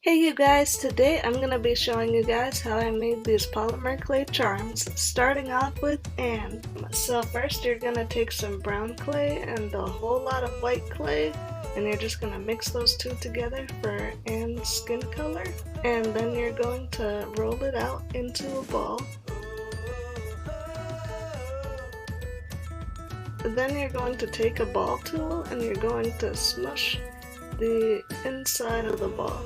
Hey you guys, today I'm going to be showing you guys how I made these polymer clay charms, starting off with Anne. So first you're going to take some brown clay and a whole lot of white clay, and you're just going to mix those two together for Anne's skin color, and then you're going to roll it out into a ball. Then you're going to take a ball tool and you're going to smush the inside of the ball,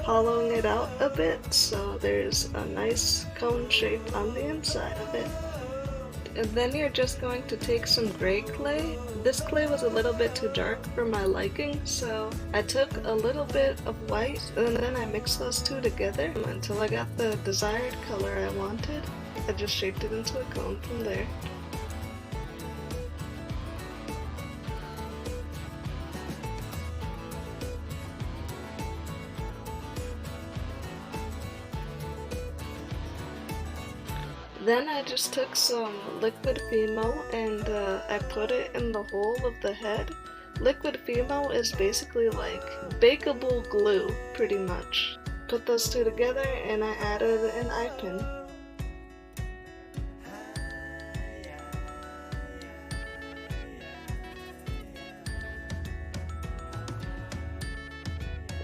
hollowing it out a bit so there's a nice cone shape on the inside of it. And then you're just going to take some gray clay. This clay was a little bit too dark for my liking, so I took a little bit of white and then I mixed those two together until I got the desired color I wanted. I just shaped it into a cone from there. Then I just took some liquid Fimo and I put it in the hole of the head. Liquid Fimo is basically like bakeable glue, pretty much. Put those two together and I added an eye pin.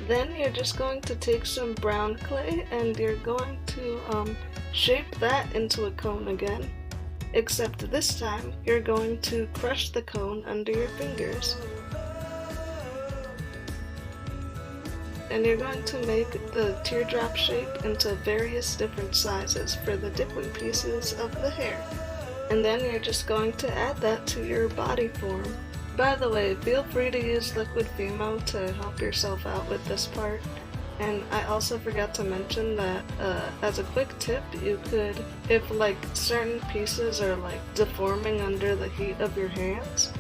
Then you're just going to take some brown clay and you're going to shape that into a cone again. Except this time, you're going to crush the cone under your fingers. And you're going to make the teardrop shape into various different sizes for the different pieces of the hair. And then you're just going to add that to your body form. By the way, feel free to use liquid Fimo to help yourself out with this part. And I also forgot to mention that as a quick tip, you could, if like certain pieces are like deforming under the heat of your hands,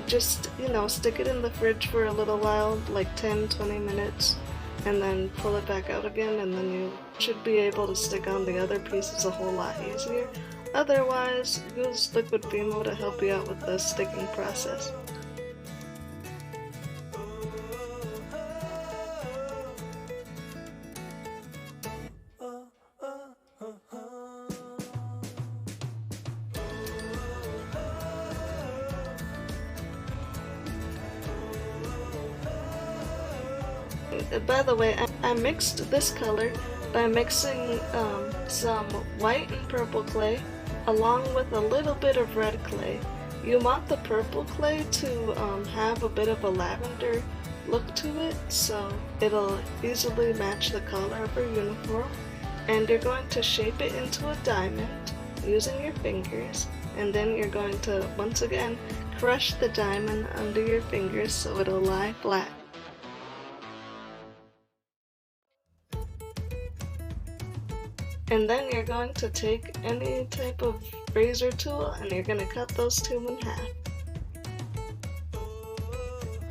just, stick it in the fridge for a little while, like 10-20 minutes, and then pull it back out again, and then you should be able to stick on the other pieces a whole lot easier. Otherwise, use liquid Fimo to help you out with the sticking process. By the way, I mixed this color by mixing some white and purple clay along with a little bit of red clay. You want the purple clay to have a bit of a lavender look to it, so it'll easily match the color of your uniform. And you're going to shape it into a diamond using your fingers, and then you're going to once again crush the diamond under your fingers so it'll lie flat. And then you're going to take any type of razor tool and you're going to cut those two in half.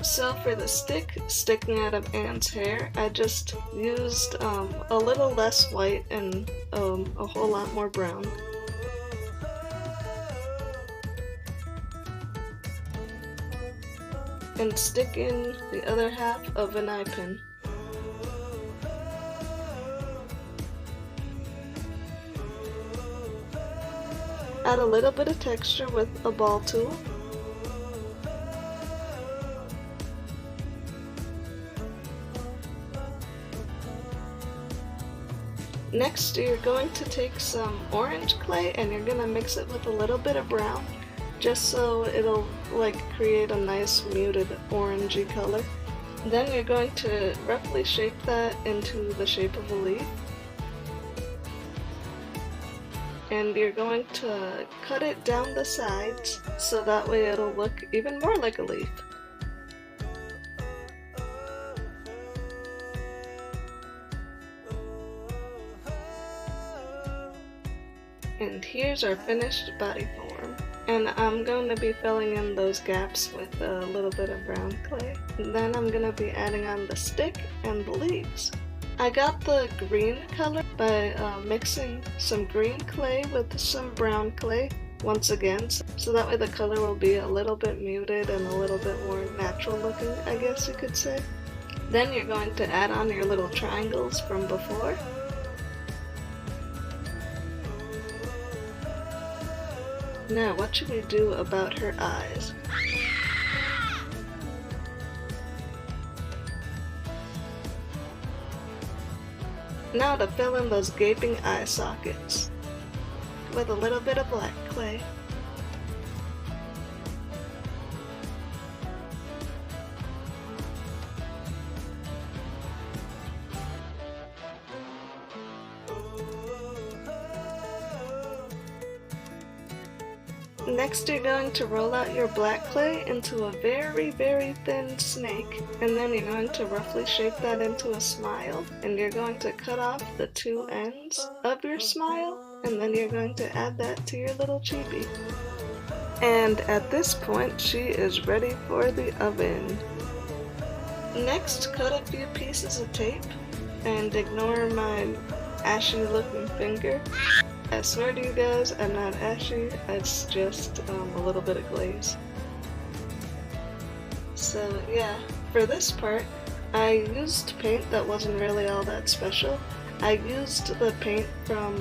So for the stick sticking out of Anne's hair, I just used a little less white and a whole lot more brown. And stick in the other half of an eye pin. Add a little bit of texture with a ball tool. Next, you're going to take some orange clay and you're going to mix it with a little bit of brown, just so it'll like create a nice muted orangey color. Then you're going to roughly shape that into the shape of a leaf. And you're going to cut it down the sides so that way it'll look even more like a leaf. And here's our finished body form. And I'm going to be filling in those gaps with a little bit of brown clay. And then I'm going to be adding on the stick and the leaves. I got the green color by mixing some green clay with some brown clay once again, so that way the color will be a little bit muted and a little bit more natural looking, I guess you could say. Then you're going to add on your little triangles from before. Now, what should we do about her eyes? Now to fill in those gaping eye sockets with a little bit of black clay. Next, you're going to roll out your black clay into a very, very thin snake, and then you're going to roughly shape that into a smile, and you're going to cut off the two ends of your smile, and then you're going to add that to your little chibi. And at this point, she is ready for the oven. Next, cut a few pieces of tape, and ignore my ashy looking finger. I swear to you guys, I'm not ashy, it's just a little bit of glaze. So yeah, for this part, I used paint that wasn't really all that special. I used the paint from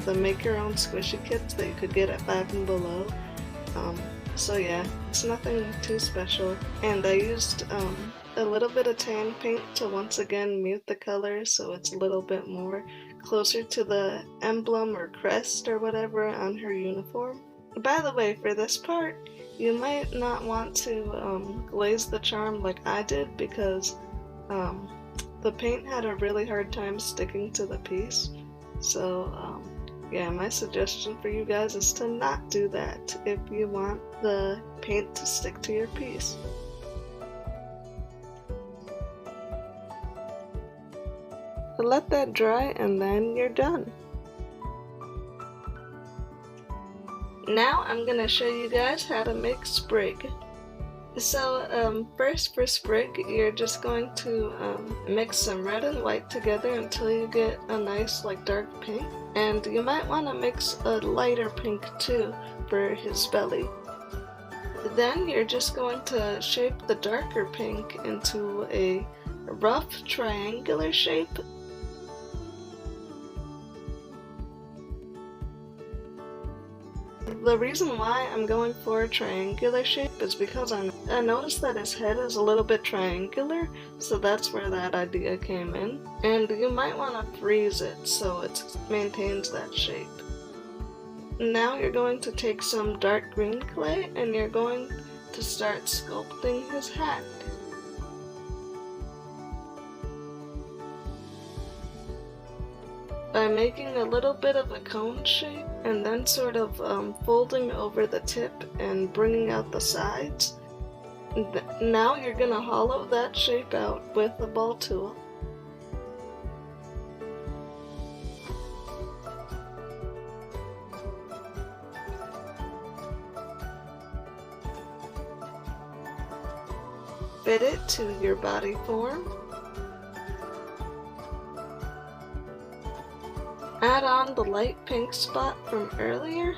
the Make Your Own Squishy kits that you could get at Five and Below. So yeah, it's nothing too special. And I used a little bit of tan paint to once again mute the color so it's a little bit more closer to the emblem or crest or whatever on her uniform. By the way, for this part, you might not want to glaze the charm like I did because the paint had a really hard time sticking to the piece. So yeah, my suggestion for you guys is to not do that if you want the paint to stick to your piece. Let that dry and then you're done. Now I'm gonna show you guys how to make Sprig. So first for Sprig, you're just going to mix some red and white together until you get a nice like dark pink. And you might want to mix a lighter pink too for his belly. Then you're just going to shape the darker pink into a rough triangular shape. The reason why I'm going for a triangular shape is because I noticed that his head is a little bit triangular, so that's where that idea came in. And you might want to freeze it so it maintains that shape. Now you're going to take some dark green clay and you're going to start sculpting his hat. By making a little bit of a cone shape and then sort of folding over the tip and bringing out the sides. Now you're going to hollow that shape out with a ball tool. Fit it to your body form. Add on the light pink spot from earlier.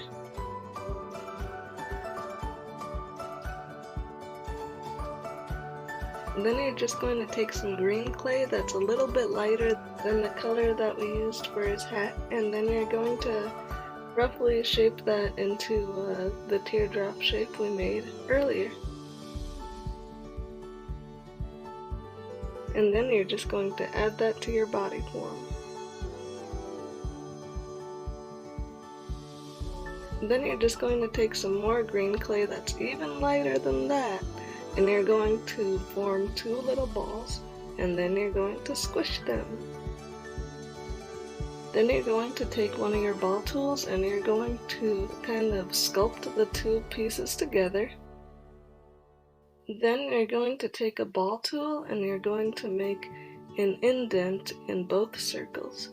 And then you're just going to take some green clay that's a little bit lighter than the color that we used for his hat, and then you're going to roughly shape that into the teardrop shape we made earlier. And then you're just going to add that to your body form. Then you're just going to take some more green clay that's even lighter than that, and you're going to form two little balls, and then you're going to squish them. Then you're going to take one of your ball tools and you're going to kind of sculpt the two pieces together. Then you're going to take a ball tool and you're going to make an indent in both circles.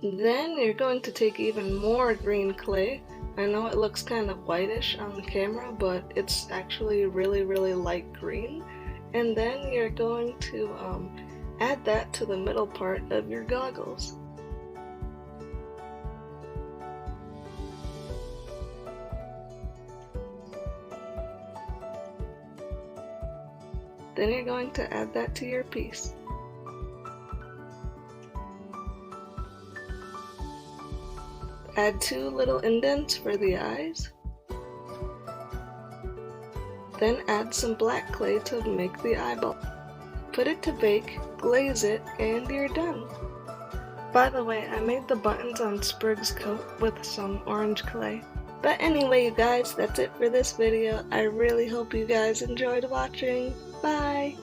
Then you're going to take even more green clay. I know it looks kind of whitish on the camera, but it's actually really light green. And then you're going to add that to the middle part of your goggles. Then you're going to add that to your piece. Add 2 little indents for the eyes. Then add some black clay to make the eyeball. Put it to bake, glaze it, and you're done. By the way, I made the buttons on Sprig's coat with some orange clay. But anyway, you guys, that's it for this video. I really hope you guys enjoyed watching. Bye!